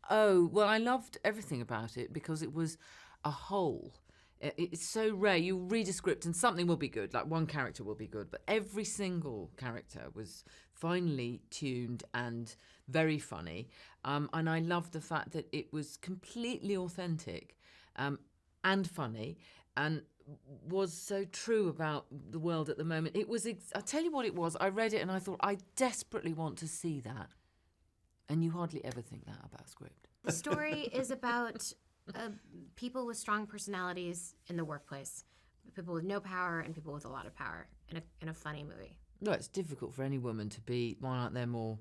Oh, well, I loved everything about it because it was a whole. It's so rare. You read a script and something will be good, like one character will be good, but every single character was finely tuned and very funny. And I loved the fact that it was completely authentic and funny and was so true about the world at the moment. It was, I'll tell you what it was. I read it and I thought, I desperately want to see that. And you hardly ever think that about a script. The story is about people with strong personalities in the workplace, people with no power and people with a lot of power in a funny movie. No, it's difficult for any woman to be. Why aren't there more,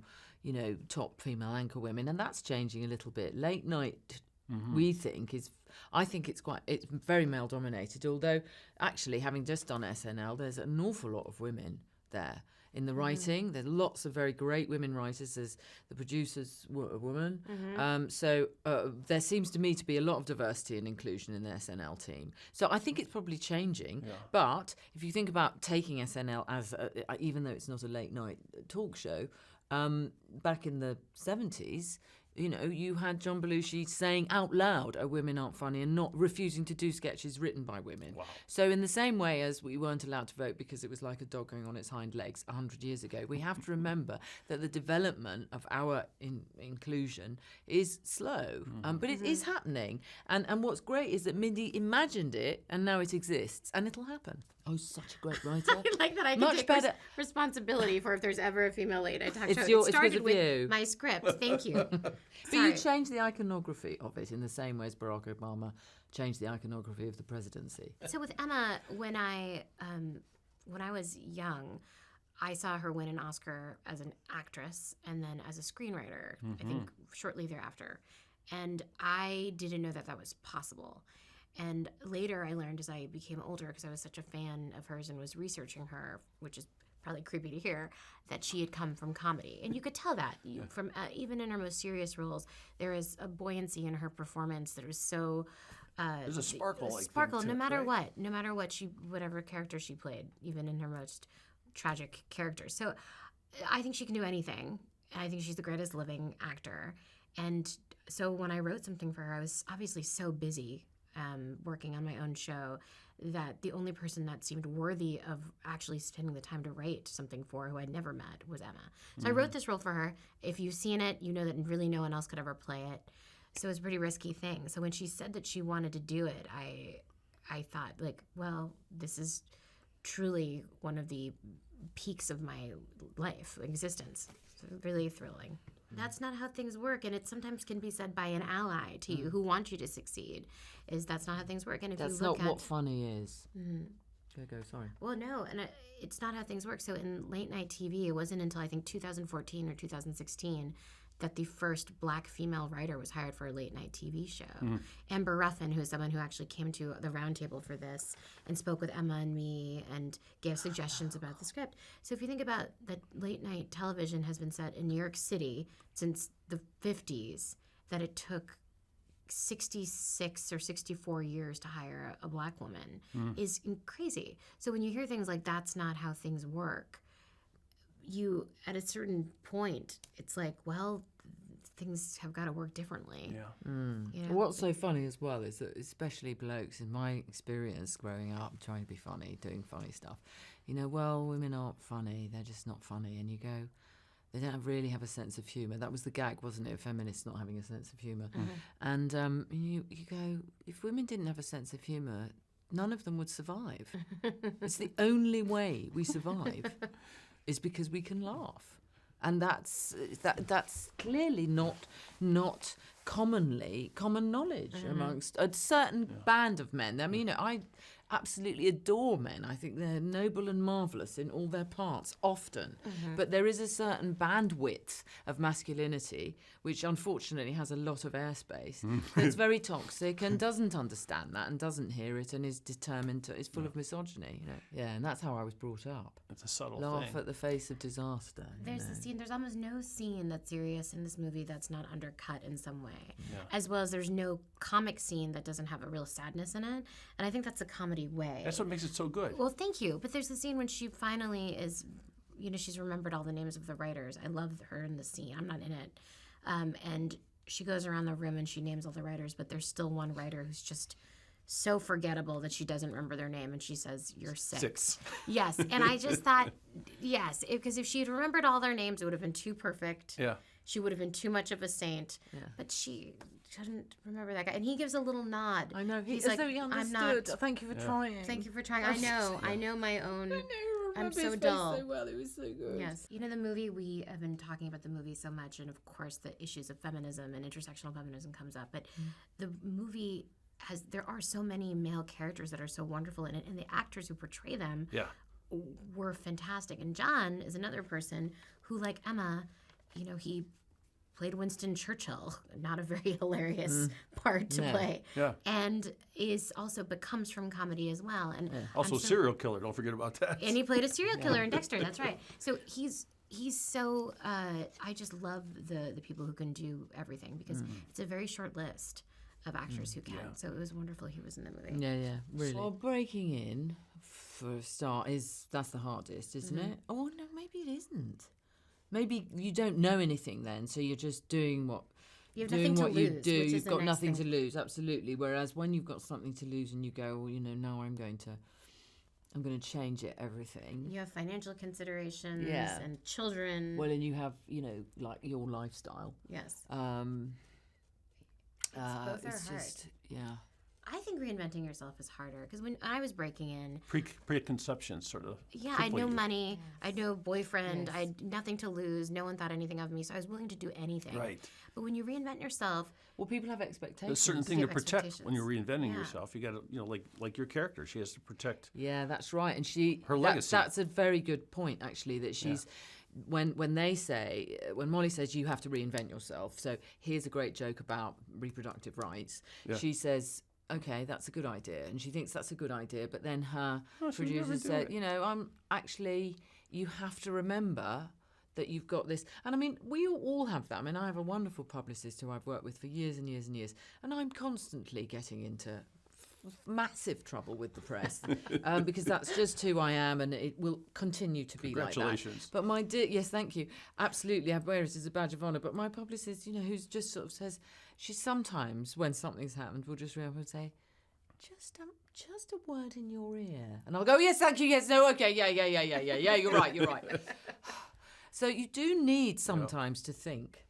top female anchor women? And that's changing a little bit. Late night, we think I think it's very male dominated. Although, actually, having just done SNL, there's an awful lot of women there in the writing. There's lots of very great women writers. There's the producers were a woman. So there seems to me to be a lot of diversity and inclusion in the SNL team. So I think it's probably changing. Yeah. But if you think about taking SNL as, even though it's not a late night talk show, back in the 70s, you had John Belushi saying out loud, "Oh, women aren't funny," and not refusing to do sketches written by women. Wow. So in the same way as we weren't allowed to vote because it was like a dog going on its hind legs 100 years ago, we have to remember that the development of our inclusion is slow, but it is happening. And what's great is that Mindy imagined it, and now it exists, and it'll happen. Oh, such a great writer. I like that I can take responsibility for if there's ever a female late night talk show. It started with my script. Thank you. But you changed the iconography of it in the same way as Barack Obama changed the iconography of the presidency. So with Emma, when I was young, I saw her win an Oscar as an actress and then as a screenwriter, I think shortly thereafter. And I didn't know that was possible. And later I learned as I became older, because I was such a fan of hers and was researching her, which is probably creepy to hear, that she had come from comedy. And you could tell that from even in her most serious roles, there is a buoyancy in her performance that was so... There's a sparkle. No matter what, whatever character she played, even in her most tragic characters. So I think she can do anything. I think she's the greatest living actor. And so when I wrote something for her, I was obviously so busy working on my own show that the only person that seemed worthy of actually spending the time to write something for, who I'd never met, was Emma. So I wrote this role for her. If you've seen it, you know that really no one else could ever play it. So it was a pretty risky thing. So when she said that she wanted to do it, I thought, well, this is truly one of the peaks of my life, existence. So really thrilling. That's not how things work, and it sometimes can be said by an ally to you who wants you to succeed, is that's not how things work. And if that's you look not what funny is. Go, sorry. Well, no, and it's not how things work. So in late night TV, it wasn't until I think 2014 or 2016 that the first black female writer was hired for a late night TV show. Amber Ruffin, who is someone who actually came to the roundtable for this and spoke with Emma and me and gave suggestions about the script. So if you think about that, late night television has been set in New York City since the 50s, that it took 66 or 64 years to hire a black woman is crazy. So when you hear things like that's not how things work, you, at a certain point, it's like, well, things have got to work differently. Yeah. What's so funny as well is that, especially blokes, in my experience growing up, trying to be funny, doing funny stuff, well, women aren't funny, they're just not funny. And you go, they don't really have a sense of humour. That was the gag, wasn't it? Feminists not having a sense of humour. And you go, if women didn't have a sense of humour, none of them would survive. It's the only way we survive. Is because we can laugh, and that's clearly not common knowledge amongst a certain band of men. I mean, I absolutely adore men. I think they're noble and marvellous in all their parts, often. But there is a certain bandwidth of masculinity which unfortunately has a lot of airspace. That's very toxic and doesn't understand that and doesn't hear it and is determined to, is full of misogyny. Yeah, and that's how I was brought up. It's a subtle Laugh thing. At the face of disaster. There's a scene. There's almost no scene that's serious in this movie that's not undercut in some way. Yeah. As well as there's no comic scene that doesn't have a real sadness in it. And I think that's a comedy way. That's what makes it so good. Well, thank you. But there's a scene when she finally is, she's remembered all the names of the writers. I love her in the scene. I'm not in it. And she goes around the room and she names all the writers, but there's still one writer who's just so forgettable that she doesn't remember their name, and she says, "You're six." Yes, and I just thought, yes, because if she had remembered all their names, it would have been too perfect. Yeah. She would have been too much of a saint. Yeah. But she couldn't remember that guy, and he gives a little nod. I know. He's as like, though he understood. I'm not. Thank you for trying. Thank you for trying. I know. I know my own. I know. I'm so his dull. Face so well. It was so good. Yes. You know, the movie, we have been talking about the movie so much, and of course the issues of feminism and intersectional feminism comes up, but the movie there are so many male characters that are so wonderful in it, and the actors who portray them were fantastic. And John is another person who, like Emma, you know, he played Winston Churchill, not a very hilarious part to play. Yeah. And but comes from comedy as well. And also serial killer, don't forget about that. And he played a serial killer in Dexter, that's right. So he's so, I just love the people who can do everything, because it's a very short list of actors who can. Yeah. So it was wonderful he was in the movie. Yeah, really. Well, breaking in for a start that's the hardest, isn't it? Oh no, maybe it isn't. Maybe you don't know anything then, so you're just doing what you lose, do. You've got nothing to lose, absolutely. Whereas when you've got something to lose and you go, well, you know, now I'm going to change everything. You have financial considerations and children. Well, and you have, you know, like your lifestyle. Yes. Both are hard. Yeah. I think reinventing yourself is harder, because when I was breaking in, preconception sort of. Yeah, I had no money, I had no boyfriend, I had nothing to lose. No one thought anything of me, so I was willing to do anything. Right. But when you reinvent yourself, well, people have expectations. There's a certain thing to protect when you're reinventing yourself. You got to, you know, like your character, she has to protect. Yeah, that's right, and her legacy. That's a very good point, actually. That she's. Yeah. When Molly says you have to reinvent yourself, so here's a great joke about reproductive rights. Yeah. She says, okay, that's a good idea, and she thinks that's a good idea, but then her producer said, you know, you have to remember that you've got this. And I mean, we all have that. I mean, I have a wonderful publicist who I've worked with for years and years and years, and I'm constantly getting into massive trouble with the press because that's just who I am, and it will continue to be like that. Congratulations. But my dear, yes, thank you. Absolutely, I wear it as a badge of honour. But my publicist, you know, who's just sort of says, she sometimes, when something's happened, will just ring up and say, just a word in your ear. And I'll go, yes, thank you, yes, no, okay, yeah, you're right. So you do need sometimes to think.